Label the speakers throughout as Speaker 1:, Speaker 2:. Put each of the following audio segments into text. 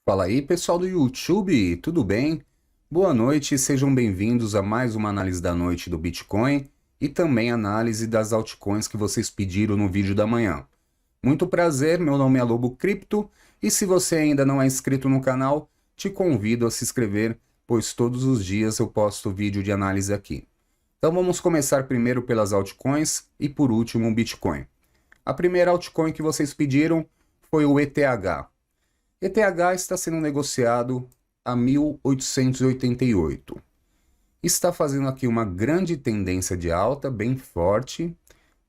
Speaker 1: Fala aí, pessoal do YouTube, tudo bem? Boa noite, sejam bem-vindos a mais uma análise da noite do Bitcoin e também análise das altcoins que vocês pediram no vídeo da manhã. Muito prazer, meu nome é Lobo Cripto e se você ainda não é inscrito no canal, te convido a se inscrever, pois todos os dias eu posto vídeo de análise aqui. Então vamos começar primeiro pelas altcoins e por último o Bitcoin. A primeira altcoin que vocês pediram foi o ETH. ETH está sendo negociado a 1888. Está fazendo aqui uma grande tendência de alta, bem forte.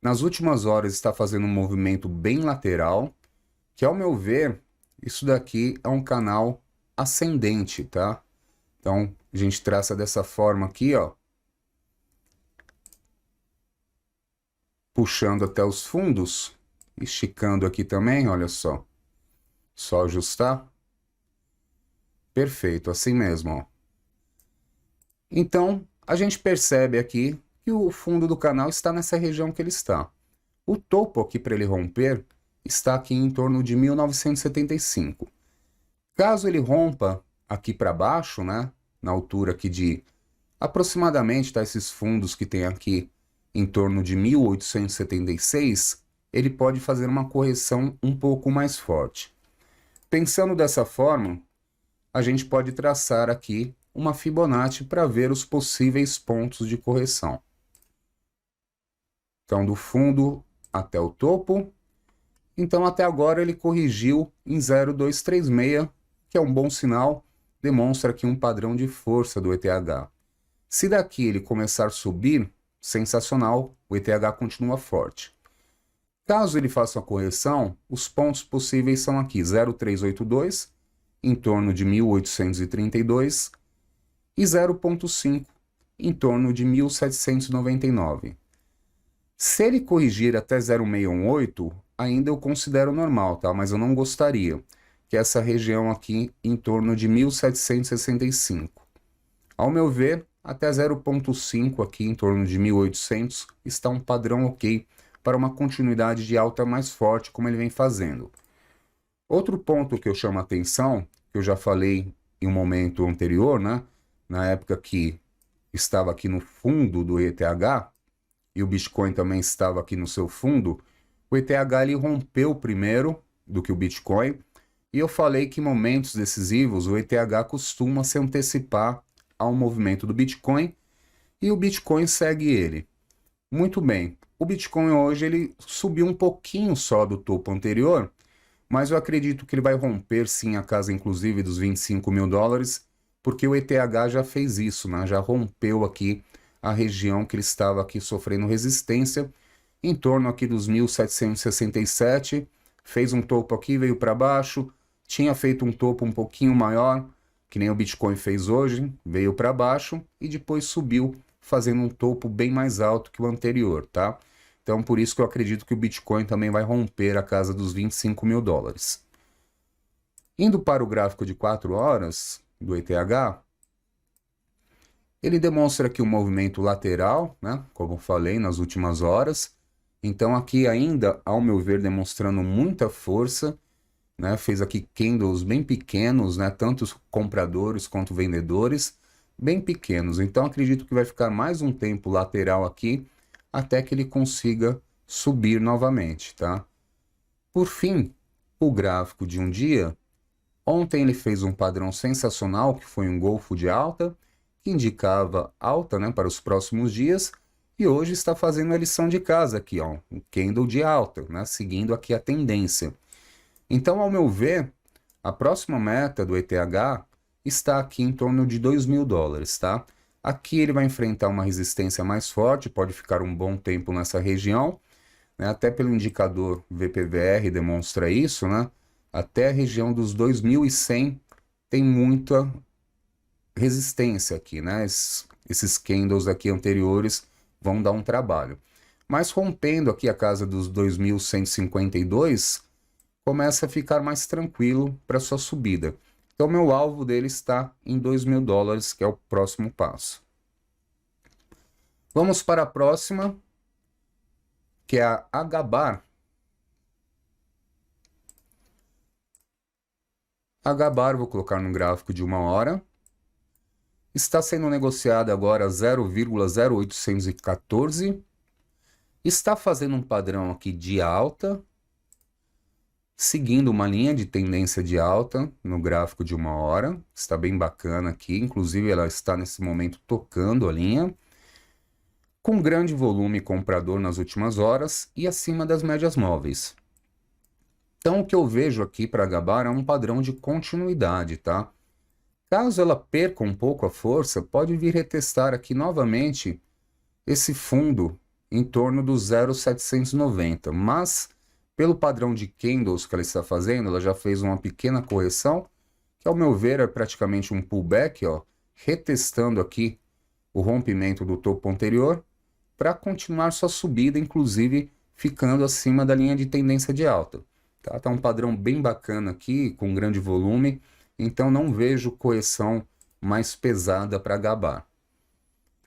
Speaker 1: Nas últimas horas está fazendo um movimento bem lateral, que ao meu ver, isso daqui é um canal ascendente, tá? Então, a gente traça dessa forma aqui, ó. Puxando até os fundos, esticando aqui também, olha só. Só ajustar. Perfeito, assim mesmo, ó. Então, a gente percebe aqui que o fundo do canal está nessa região que ele está. O topo aqui para ele romper está aqui em torno de 1975. Caso ele rompa aqui para baixo, né, na altura aqui de aproximadamente, tá, esses fundos que tem aqui em torno de 1876, ele pode fazer uma correção um pouco mais forte. Pensando dessa forma, a gente pode traçar aqui uma Fibonacci para ver os possíveis pontos de correção. Então, do fundo até o topo. Então, até agora ele corrigiu em 0,236, que é um bom sinal, demonstra aqui um padrão de força do ETH. Se daqui ele começar a subir, sensacional, o ETH continua forte. Caso ele faça a correção, os pontos possíveis são aqui 0,382, em torno de 1832, e 0,5 em torno de 1799. Se ele corrigir até 0,618, ainda eu considero normal, tá? Mas eu não gostaria, que essa região aqui em torno de 1765. Ao meu ver, até 0,5 aqui em torno de 1800 está um padrão ok para uma continuidade de alta mais forte, como ele vem fazendo. Outro ponto que eu chamo a atenção, que eu já falei em um momento anterior, né? Na época que estava aqui no fundo do ETH, e o Bitcoin também estava aqui no seu fundo, o ETH ele rompeu primeiro do que o Bitcoin, e eu falei que em momentos decisivos o ETH costuma se antecipar ao movimento do Bitcoin, e o Bitcoin segue ele. Muito bem, o Bitcoin hoje ele subiu um pouquinho só do topo anterior, mas eu acredito que ele vai romper sim a casa inclusive dos 25 mil dólares, porque o ETH já fez isso, né? Já rompeu aqui a região que ele estava aqui sofrendo resistência, em torno aqui dos 1767, fez um topo aqui, veio para baixo, tinha feito um topo um pouquinho maior, que nem o Bitcoin fez hoje, veio para baixo e depois subiu, fazendo um topo bem mais alto que o anterior, tá? Então, por isso que eu acredito que o Bitcoin também vai romper a casa dos 25 mil dólares. Indo para o gráfico de 4 horas do ETH, ele demonstra aqui um movimento lateral, né? Como eu falei nas últimas horas. Então, aqui ainda, ao meu ver, demonstrando muita força, né? Fez aqui candles bem pequenos, né? Tanto os compradores quanto vendedores, bem pequenos. Então, acredito que vai ficar mais um tempo lateral aqui, até que ele consiga subir novamente, tá? Por fim, o gráfico de um dia. Ontem ele fez um padrão sensacional, que foi um golfo de alta, que indicava alta, né, para os próximos dias, e hoje está fazendo a lição de casa aqui, ó, um candle de alta, né, seguindo aqui a tendência. Então, ao meu ver, a próxima meta do ETH está aqui em torno de 2 mil dólares, tá? Aqui ele vai enfrentar uma resistência mais forte, pode ficar um bom tempo nessa região, né? Até pelo indicador VPVR demonstra isso, né? Até a região dos 2100 tem muita resistência aqui, né? Esses candles aqui anteriores vão dar um trabalho. Mas rompendo aqui a casa dos 2152, começa a ficar mais tranquilo para sua subida. Então, meu alvo dele está em 2 mil dólares, que é o próximo passo. Vamos para a próxima, que é a HBAR. A Gabar, vou colocar no gráfico de 1 hora. Está sendo negociada agora 0,0814. Está fazendo um padrão aqui de alta, seguindo uma linha de tendência de alta no gráfico de 1 hora. Está bem bacana aqui, inclusive ela está nesse momento tocando a linha, com grande volume comprador nas últimas horas e acima das médias móveis. Então o que eu vejo aqui para a Gabar é um padrão de continuidade, tá? Caso ela perca um pouco a força, pode vir retestar aqui novamente esse fundo em torno do 0,790, mas pelo padrão de candles que ela está fazendo, ela já fez uma pequena correção, que ao meu ver é praticamente um pullback, ó, retestando aqui o rompimento do topo anterior, para continuar sua subida, inclusive ficando acima da linha de tendência de alta. Tá um padrão bem bacana aqui, com grande volume, então não vejo correção mais pesada para Gabar.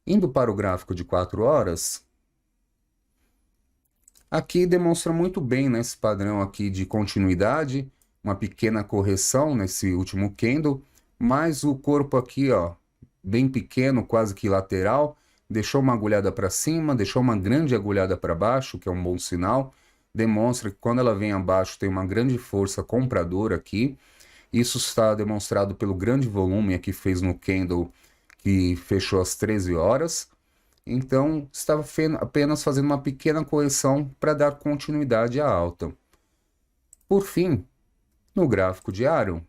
Speaker 1: Indo para o gráfico de 4 horas, aqui demonstra muito bem nesse padrão aqui de continuidade, uma pequena correção nesse último candle, mas o corpo aqui, ó, bem pequeno, quase que lateral, deixou uma agulhada para cima, deixou uma grande agulhada para baixo, que é um bom sinal, demonstra que quando ela vem abaixo tem uma grande força compradora aqui. Isso está demonstrado pelo grande volume que fez no candle que fechou às 13 horas. Então, estava apenas fazendo uma pequena correção para dar continuidade à alta. Por fim, no gráfico diário,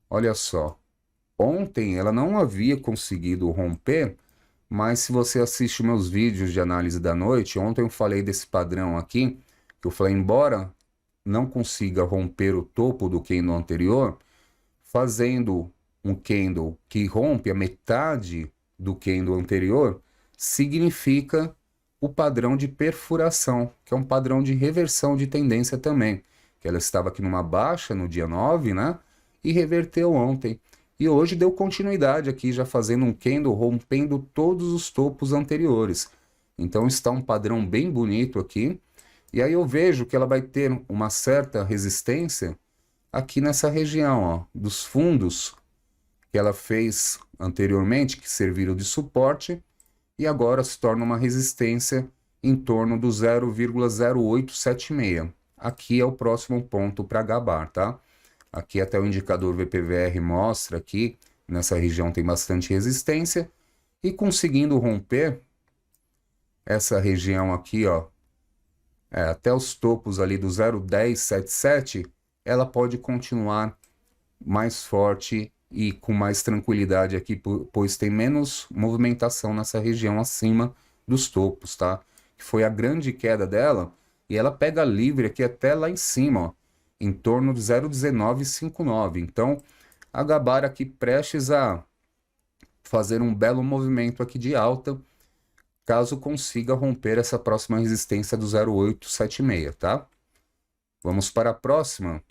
Speaker 1: olha só, ontem ela não havia conseguido romper, mas se você assiste meus vídeos de análise da noite, ontem eu falei desse padrão aqui, que eu falei, embora não consiga romper o topo do candle anterior, fazendo um candle que rompe a metade do candle anterior, significa o padrão de perfuração, que é um padrão de reversão de tendência também, que ela estava aqui numa baixa no dia 9, né, e reverteu ontem. E hoje deu continuidade aqui, já fazendo um candle rompendo todos os topos anteriores. Então está um padrão bem bonito aqui. E aí eu vejo que ela vai ter uma certa resistência aqui nessa região, ó, dos fundos que ela fez anteriormente, que serviram de suporte, e agora se torna uma resistência em torno do 0,0876. Aqui é o próximo ponto para Gabar, tá? Aqui até o indicador VPVR mostra que nessa região tem bastante resistência, e conseguindo romper essa região aqui, ó, até os topos ali do 0,1077, ela pode continuar mais forte e com mais tranquilidade aqui, pois tem menos movimentação nessa região acima dos topos, tá? Que foi a grande queda dela, e ela pega livre aqui até lá em cima, ó, em torno de 0,1959. Então, a Gabar aqui prestes a fazer um belo movimento aqui de alta, caso consiga romper essa próxima resistência do 0,876, tá? Vamos para a próxima,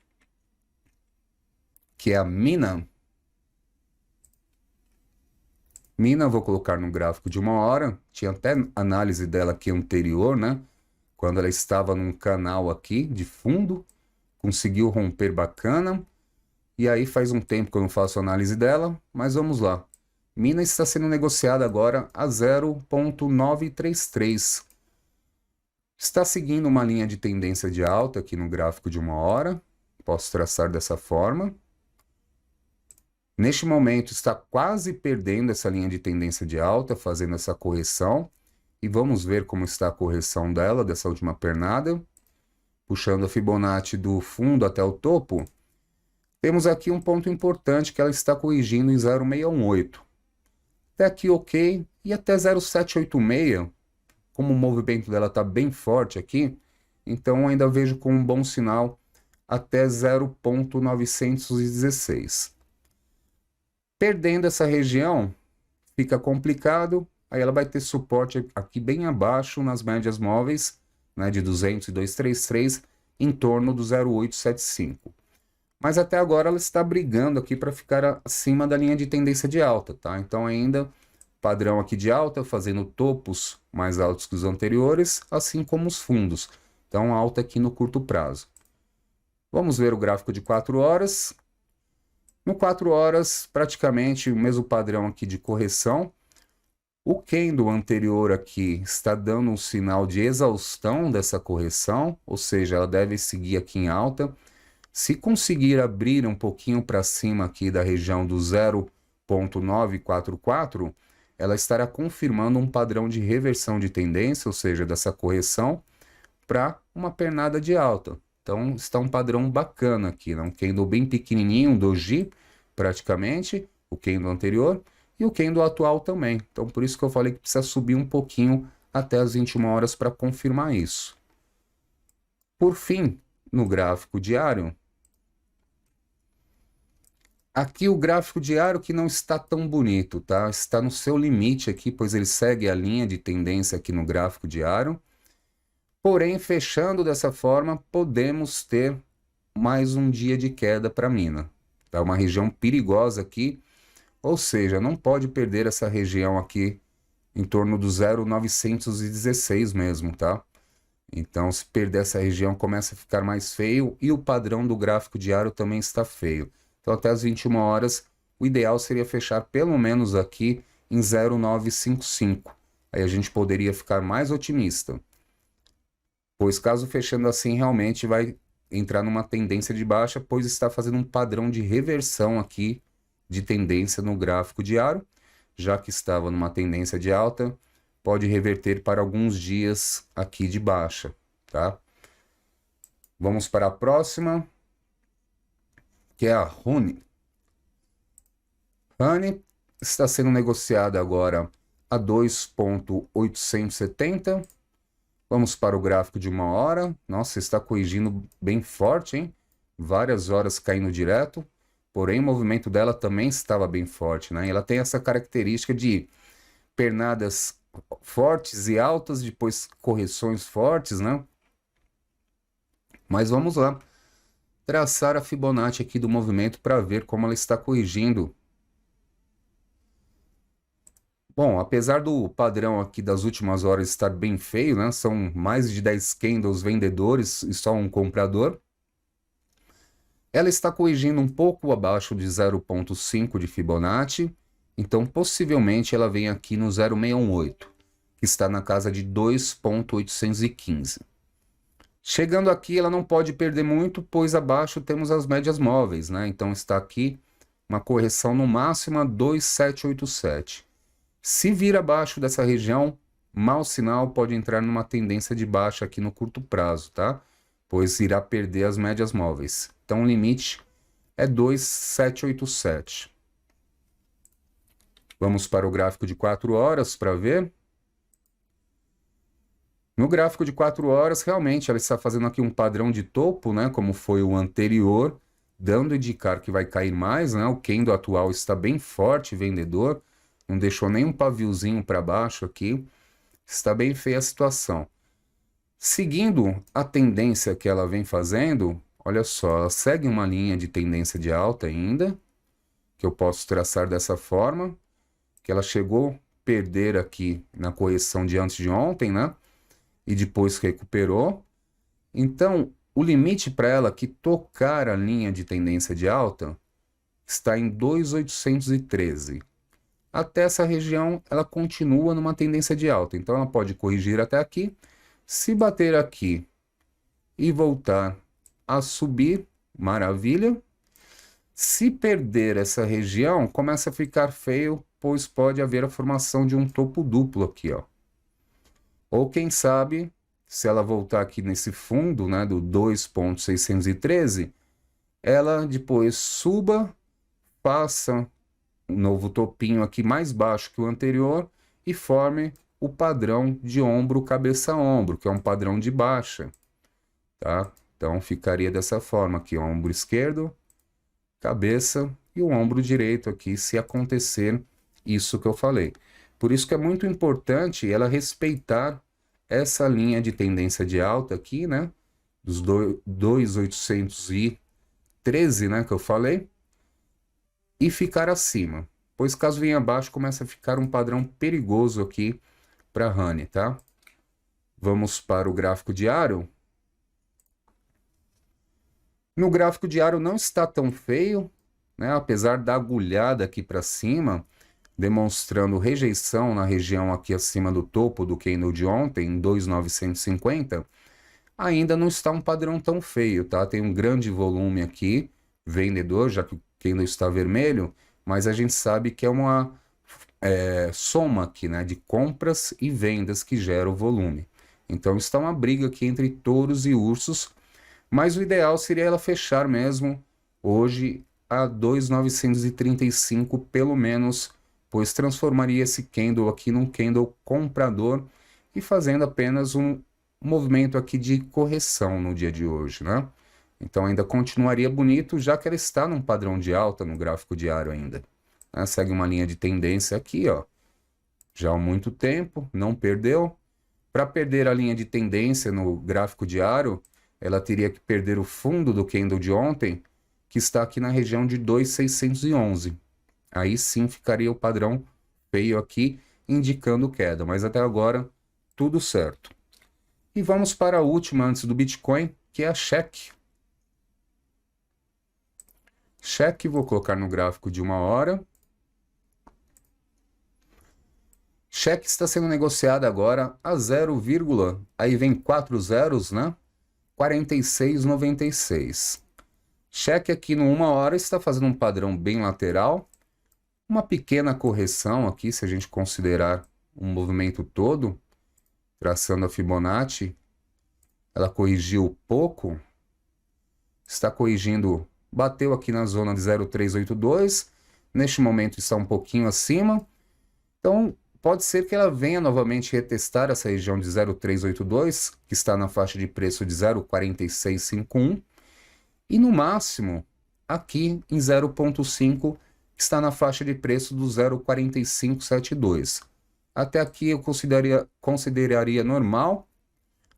Speaker 1: que é a Mina. Mina, vou colocar no gráfico de 1 hora, tinha até análise dela aqui anterior, né? Quando ela estava num canal aqui de fundo, conseguiu romper bacana, e aí faz um tempo que eu não faço análise dela, mas vamos lá. Mina está sendo negociada agora a 0,933. Está seguindo uma linha de tendência de alta aqui no gráfico de 1 hora. Posso traçar dessa forma. Neste momento está quase perdendo essa linha de tendência de alta, fazendo essa correção. E vamos ver como está a correção dela, dessa última pernada. Puxando a Fibonacci do fundo até o topo. Temos aqui um ponto importante que ela está corrigindo em 0,618. Até aqui ok, e até 0,786, como o movimento dela está bem forte aqui, então ainda vejo com um bom sinal até 0,916. Perdendo essa região, fica complicado, aí ela vai ter suporte aqui bem abaixo nas médias móveis, né, de 200 e 233, em torno do 0,875. Mas até agora ela está brigando aqui para ficar acima da linha de tendência de alta, tá? Então ainda padrão aqui de alta, fazendo topos mais altos que os anteriores, assim como os fundos. Então alta aqui no curto prazo. Vamos ver o gráfico de 4 horas. No 4 horas, praticamente o mesmo padrão aqui de correção. O candle anterior aqui está dando um sinal de exaustão dessa correção, ou seja, ela deve seguir aqui em alta. Se conseguir abrir um pouquinho para cima aqui da região do 0,944, ela estará confirmando um padrão de reversão de tendência, ou seja, dessa correção, para uma pernada de alta. Então está um padrão bacana aqui, né? Um candle bem pequenininho, um doji praticamente, o candle anterior, e o candle atual também. Então por isso que eu falei que precisa subir um pouquinho até as 21 horas para confirmar isso. Por fim, no gráfico diário, aqui o gráfico diário que não está tão bonito, tá? Está no seu limite aqui, pois ele segue a linha de tendência aqui no gráfico diário. Porém, fechando dessa forma, podemos ter mais um dia de queda para a mina. É uma região perigosa aqui, ou seja, não pode perder essa região aqui em torno do 0,916 mesmo, tá? Então, se perder essa região, começa a ficar mais feio e o padrão do gráfico diário também está feio. Então, até as 21 horas, o ideal seria fechar pelo menos aqui em 0,955. Aí a gente poderia ficar mais otimista. Pois caso fechando assim, realmente vai entrar numa tendência de baixa, pois está fazendo um padrão de reversão aqui de tendência no gráfico diário, já que estava numa tendência de alta, pode reverter para alguns dias aqui de baixa, tá? Vamos para a próxima, que é a RUNE. RUNE está sendo negociada agora a 2,870. Vamos para o gráfico de 1 hora. Nossa, está corrigindo bem forte, hein? Várias horas caindo direto. Porém, o movimento dela também estava bem forte, né? Ela tem essa característica de pernadas fortes e altas, depois correções fortes, né? Mas vamos lá. Traçar a Fibonacci aqui do movimento para ver como ela está corrigindo. Bom, apesar do padrão aqui das últimas horas estar bem feio, né? São mais de 10 candles vendedores e só um comprador. Ela está corrigindo um pouco abaixo de 0,5 de Fibonacci. Então, possivelmente, ela vem aqui no 0,618, que está na casa de 2,815. Chegando aqui, ela não pode perder muito, pois abaixo temos as médias móveis, né? Então, está aqui uma correção no máximo a 2,787. Se vir abaixo dessa região, mau sinal, pode entrar numa tendência de baixa aqui no curto prazo, tá? Pois irá perder as médias móveis. Então o limite é 2,787. Vamos para o gráfico de 4 horas para ver. No gráfico de 4 horas, realmente ela está fazendo aqui um padrão de topo, né? Como foi o anterior, dando a indicar que vai cair mais, né? O candle atual está bem forte, vendedor. Não deixou nem um paviozinho para baixo aqui. Está bem feia a situação. Seguindo a tendência que ela vem fazendo, olha só, ela segue uma linha de tendência de alta ainda, que eu posso traçar dessa forma, que ela chegou a perder aqui na correção de antes de ontem, né? E depois recuperou. Então, o limite para ela que tocar a linha de tendência de alta está em 2,813. Até essa região, ela continua numa tendência de alta. Então, ela pode corrigir até aqui. Se bater aqui e voltar a subir, maravilha. Se perder essa região, começa a ficar feio, pois pode haver a formação de um topo duplo aqui, ó. Ou quem sabe, se ela voltar aqui nesse fundo, né, do 2,613, ela depois suba, faça um novo topinho aqui mais baixo que o anterior e forme o padrão de ombro, cabeça, ombro, que é um padrão de baixa, tá? Então ficaria dessa forma aqui, ó, ombro esquerdo, cabeça e o ombro direito aqui, se acontecer isso que eu falei. Por isso que é muito importante ela respeitar essa linha de tendência de alta aqui, né? Dos 2,813, né, que eu falei, e ficar acima, pois caso venha abaixo começa a ficar um padrão perigoso aqui para a RUNE, tá? Vamos para o gráfico diário. No gráfico diário não está tão feio, né? Apesar da agulhada aqui para cima, demonstrando rejeição na região aqui acima do topo do candle de ontem, em 2.950, ainda não está um padrão tão feio, tá? Tem um grande volume aqui, vendedor, já que o candle está vermelho, mas a gente sabe que é uma soma aqui, né, de compras e vendas que gera o volume. Então está uma briga aqui entre touros e ursos, mas o ideal seria ela fechar mesmo hoje a 2.935 pelo menos, pois transformaria esse candle aqui num candle comprador e fazendo apenas um movimento aqui de correção no dia de hoje, né? Então ainda continuaria bonito, já que ela está num padrão de alta no gráfico diário ainda. Né? Segue uma linha de tendência aqui, ó, já há muito tempo, não perdeu. Para perder a linha de tendência no gráfico diário, ela teria que perder o fundo do candle de ontem, que está aqui na região de 2.611. Aí sim ficaria o padrão feio aqui, indicando queda, mas até agora tudo certo. E vamos para a última antes do Bitcoin, que é a Check. Check, vou colocar no gráfico de 1 hora. Check está sendo negociada agora a 0, aí vem 4 zeros, né? 46,96. Check aqui no 1 hora está fazendo um padrão bem lateral. Uma pequena correção aqui, se a gente considerar um movimento todo, traçando a Fibonacci, ela corrigiu pouco, está corrigindo, bateu aqui na zona de 0,382, neste momento está um pouquinho acima, então pode ser que ela venha novamente retestar essa região de 0,382, que está na faixa de preço de 0,4651, e no máximo aqui em 0,5, que está na faixa de preço do 0,4572. Até aqui eu consideraria normal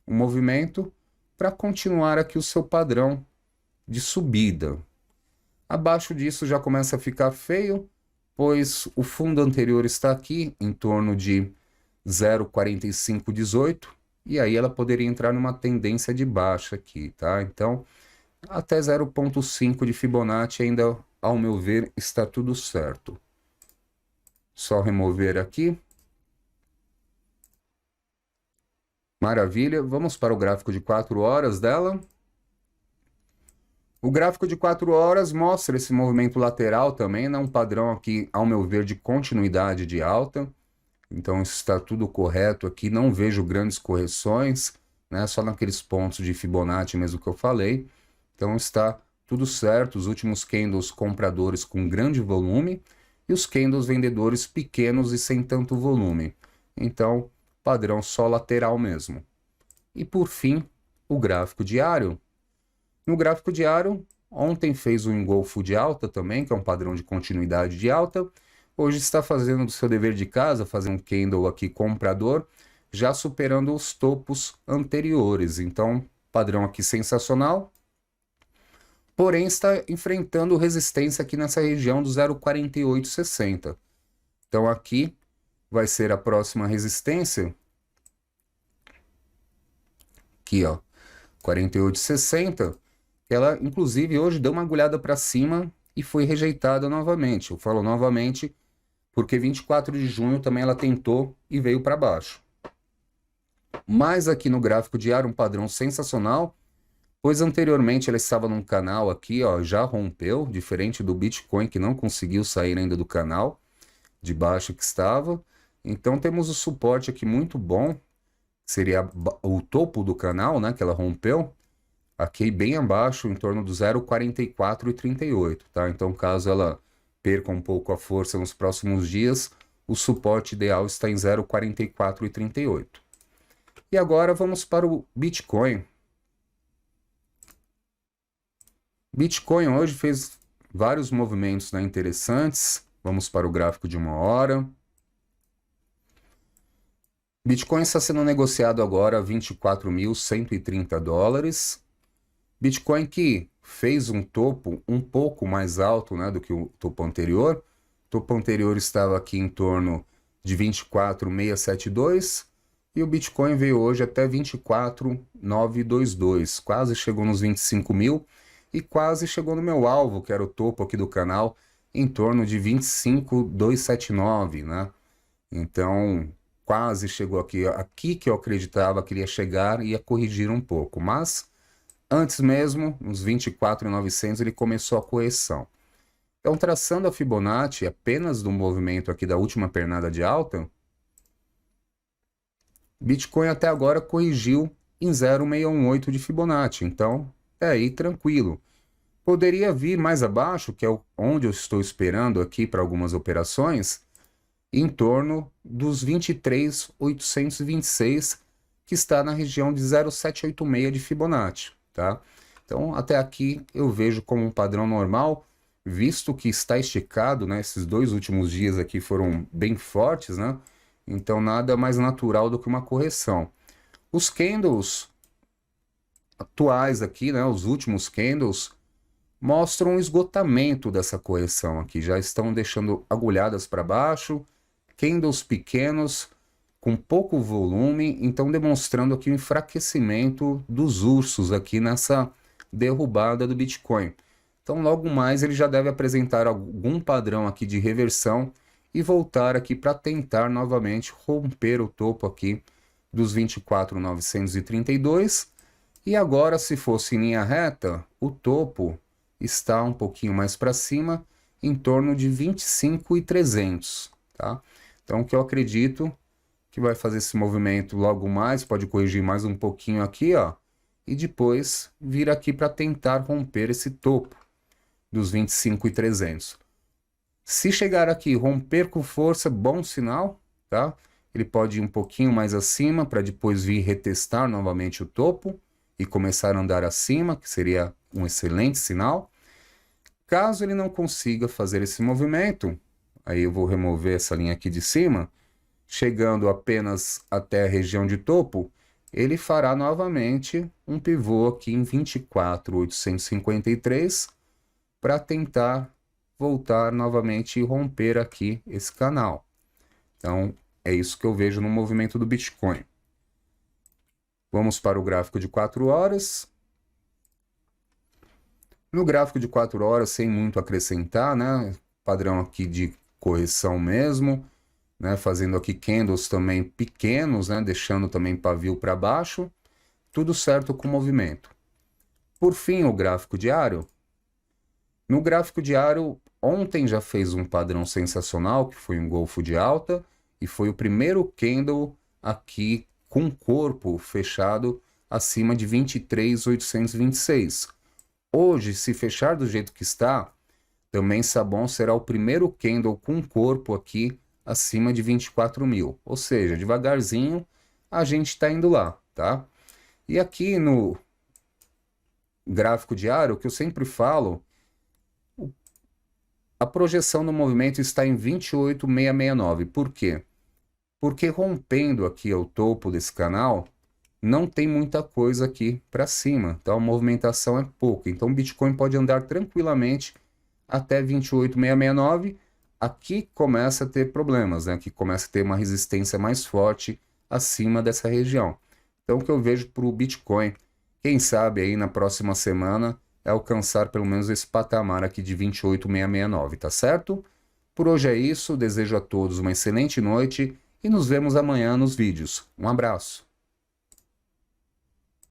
Speaker 1: o movimento para continuar aqui o seu padrão de subida. Abaixo disso já começa a ficar feio, pois o fundo anterior está aqui em torno de 0,4518 e aí ela poderia entrar numa tendência de baixa aqui, tá? Então, até 0,5 de Fibonacci ainda, ao meu ver, está tudo certo. Só remover aqui. Maravilha, vamos para o gráfico de 4 horas dela. O gráfico de 4 horas mostra esse movimento lateral também, né? Um padrão aqui, ao meu ver, de continuidade de alta. Então isso está tudo correto aqui, não vejo grandes correções, né? Só naqueles pontos de Fibonacci mesmo que eu falei. Então está tudo certo, os últimos candles compradores com grande volume e os candles vendedores pequenos e sem tanto volume. Então, padrão só lateral mesmo. E por fim, o gráfico diário. No gráfico diário, ontem fez um engolfo de alta também, que é um padrão de continuidade de alta. Hoje está fazendo o seu dever de casa, fazendo um candle aqui comprador, já superando os topos anteriores. Então, padrão aqui sensacional. Porém, está enfrentando resistência aqui nessa região do 0,4860. Então, aqui vai ser a próxima resistência. Aqui, ó, 48,60. Ela, inclusive, hoje deu uma agulhada para cima e foi rejeitada novamente. Eu falo novamente porque 24 de junho também ela tentou e veio para baixo. Mas aqui no gráfico diário, um padrão sensacional, pois anteriormente ela estava num canal aqui, ó, já rompeu, diferente do Bitcoin que não conseguiu sair ainda do canal de baixo que estava. Então temos o suporte aqui muito bom, seria o topo do canal, né, que ela rompeu, aqui bem abaixo, em torno do 0,4438, tá? Então caso ela perca um pouco a força nos próximos dias, o suporte ideal está em 0,4438. E agora vamos para o Bitcoin. Bitcoin hoje fez vários movimentos, né, interessantes. Vamos para o gráfico de 1 hora. Bitcoin está sendo negociado agora a 24.130 dólares. Bitcoin que fez um topo um pouco mais alto, né, do que o topo anterior. O topo anterior estava aqui em torno de 24.672 e o Bitcoin veio hoje até 24.922, quase chegou nos 25 mil. e quase chegou no meu alvo, que era o topo aqui do canal, em torno de 25.279, né? Então, quase chegou aqui que eu acreditava que ele ia chegar e ia corrigir um pouco, mas antes mesmo, nos 24.900, ele começou a correção. Então, traçando a Fibonacci apenas do movimento aqui da última pernada de alta, Bitcoin até agora corrigiu em 0,618 de Fibonacci, então é aí tranquilo. Poderia vir mais abaixo, que é onde eu estou esperando aqui para algumas operações, em torno dos 23.826, que está na região de 0,786 de Fibonacci, tá? Então, até aqui eu vejo como um padrão normal, visto que está esticado, né? Esses 2 últimos dias aqui foram bem fortes, né? Então, nada mais natural do que uma correção. Os candles atuais aqui, né? Os últimos candles mostram o esgotamento dessa correção aqui. Já estão deixando agulhadas para baixo, candles pequenos, com pouco volume, então demonstrando aqui o enfraquecimento dos ursos aqui nessa derrubada do Bitcoin. Então logo mais ele já deve apresentar algum padrão aqui de reversão e voltar aqui para tentar novamente romper o topo aqui dos 24.932. E agora, se fosse em linha reta, o topo está um pouquinho mais para cima, em torno de 25.300, tá? Então, o que eu acredito que vai fazer esse movimento logo mais, pode corrigir mais um pouquinho aqui, ó, e depois vir aqui para tentar romper esse topo dos 25.300. Se chegar aqui, romper com força, bom sinal, tá? Ele pode ir um pouquinho mais acima para depois vir retestar novamente o topo e começar a andar acima, que seria um excelente sinal. Caso ele não consiga fazer esse movimento, aí eu vou remover essa linha aqui de cima, chegando apenas até a região de topo, ele fará novamente um pivô aqui em 24.853 para tentar voltar novamente e romper aqui esse canal. Então, é isso que eu vejo no movimento do Bitcoin. Vamos para o gráfico de 4 horas. No gráfico de 4 horas, sem muito acrescentar, né? Padrão aqui de correção mesmo, né? Fazendo aqui candles também pequenos, né? Deixando também pavio para baixo. Tudo certo com o movimento. Por fim, o gráfico diário. No gráfico diário, ontem já fez um padrão sensacional, que foi um golfo de alta, e foi o primeiro candle aqui com corpo fechado acima de 23.826. Hoje, se fechar do jeito que está, também Sabon será o primeiro candle com corpo aqui acima de 24.000. Ou seja, devagarzinho a gente está indo lá, tá? E aqui no gráfico diário, o que eu sempre falo, a projeção do movimento está em 28.669. Por quê? Porque rompendo aqui o topo desse canal, não tem muita coisa aqui para cima. Então a movimentação é pouca. Então o Bitcoin pode andar tranquilamente até 28.669. Aqui começa a ter problemas, né? Aqui começa a ter uma resistência mais forte acima dessa região. Então o que eu vejo para o Bitcoin, quem sabe aí na próxima semana, é alcançar pelo menos esse patamar aqui de 28.669, tá certo? Por hoje é isso, desejo a todos uma excelente noite e nos vemos amanhã nos vídeos. Um abraço!